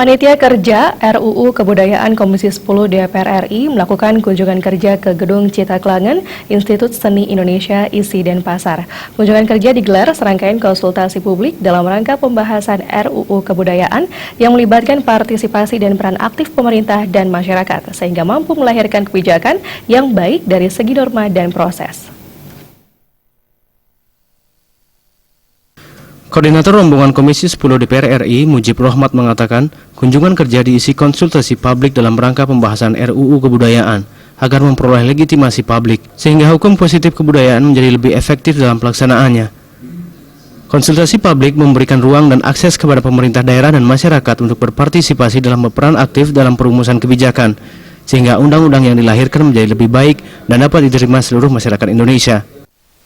Panitia Kerja RUU Kebudayaan Komisi 10 DPR RI melakukan kunjungan kerja ke Gedung Cita Klangen Institut Seni Indonesia ISI Denpasar. Kunjungan kerja digelar serangkaian konsultasi publik dalam rangka pembahasan RUU Kebudayaan yang melibatkan partisipasi dan peran aktif pemerintah dan masyarakat sehingga mampu melahirkan kebijakan yang baik dari segi norma dan proses. Koordinator Rombongan Komisi 10 DPR RI, Mujib Rohmat mengatakan, kunjungan kerja diisi konsultasi publik dalam rangka pembahasan RUU Kebudayaan agar memperoleh legitimasi publik, sehingga hukum positif kebudayaan menjadi lebih efektif dalam pelaksanaannya. Konsultasi publik memberikan ruang dan akses kepada pemerintah daerah dan masyarakat untuk berpartisipasi dalam berperan aktif dalam perumusan kebijakan, sehingga undang-undang yang dilahirkan menjadi lebih baik dan dapat diterima seluruh masyarakat Indonesia.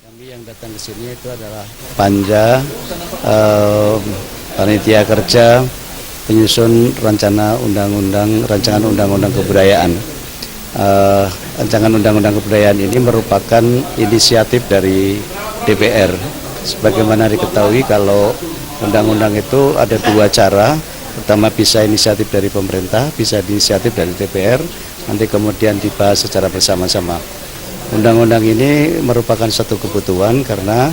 Kami yang datang ke sini itu adalah Panja, Panitia Kerja, penyusun rancangan undang-undang kebudayaan. Rancangan undang-undang kebudayaan ini merupakan inisiatif dari DPR. Sebagaimana diketahui kalau undang-undang itu ada dua cara. Pertama bisa inisiatif dari pemerintah, bisa inisiatif dari DPR, nanti kemudian dibahas secara bersama-sama. Undang-undang ini merupakan satu kebutuhan karena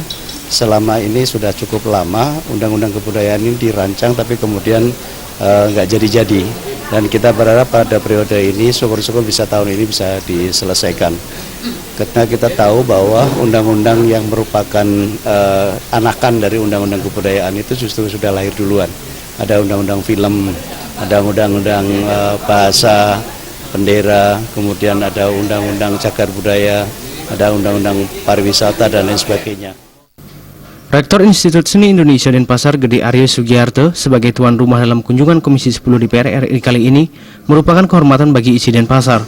selama ini sudah cukup lama undang-undang kebudayaan ini dirancang tapi kemudian nggak jadi-jadi, dan kita berharap pada periode ini syukur-syukur bisa tahun ini bisa diselesaikan. Karena kita tahu bahwa undang-undang yang merupakan anakan dari undang-undang kebudayaan itu justru sudah lahir duluan. Ada undang-undang film, ada undang-undang bahasa, bendera, kemudian ada undang-undang cagar budaya, ada undang-undang pariwisata dan lain sebagainya. Rektor Institut Seni Indonesia Denpasar Gede Aryo Sugiarto sebagai tuan rumah dalam kunjungan Komisi 10 DPR RI kali ini merupakan kehormatan bagi ISI Denpasar.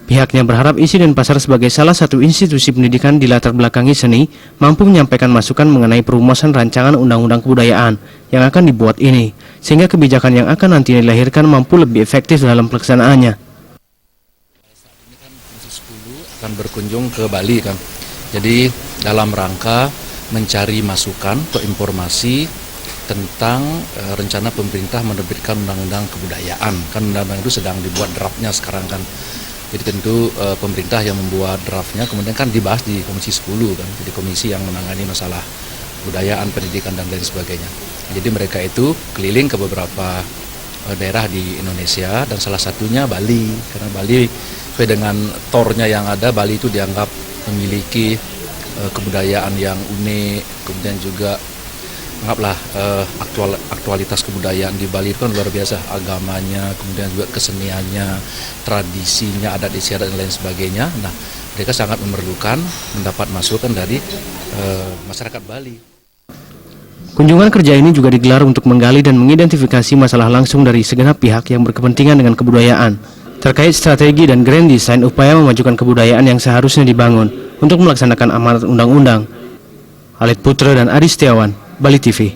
Pihaknya berharap ISI Denpasar sebagai salah satu institusi pendidikan di latar belakangi seni mampu menyampaikan masukan mengenai perumusan rancangan undang-undang kebudayaan yang akan dibuat ini, sehingga kebijakan yang akan nanti dilahirkan mampu lebih efektif dalam pelaksanaannya. Komisi 10 akan berkunjung ke Bali kan. Jadi dalam rangka mencari masukan atau informasi tentang rencana pemerintah menerbitkan undang-undang kebudayaan. Kan undang-undang itu sedang dibuat draftnya sekarang kan. Jadi tentu pemerintah yang membuat draftnya kemudian kan dibahas di Komisi 10 kan. Jadi komisi yang menangani masalah kebudayaan, pendidikan dan lain sebagainya. Jadi mereka itu keliling ke beberapa daerah di Indonesia dan salah satunya Bali. Karena Bali sesuai dengan tornya yang ada, Bali itu dianggap memiliki kebudayaan yang unik, kemudian juga anggaplah aktualitas kebudayaan di Bali itu kan luar biasa, agamanya, kemudian juga keseniannya, tradisinya, adat istiadat dan lain sebagainya. Nah, mereka sangat memerlukan mendapat masukan dari masyarakat Bali. Kunjungan kerja ini juga digelar untuk menggali dan mengidentifikasi masalah langsung dari segenap pihak yang berkepentingan dengan kebudayaan, terkait strategi dan grand design upaya memajukan kebudayaan yang seharusnya dibangun untuk melaksanakan amanat undang-undang. Alit Putra dan Adi Setiawan, Bali TV.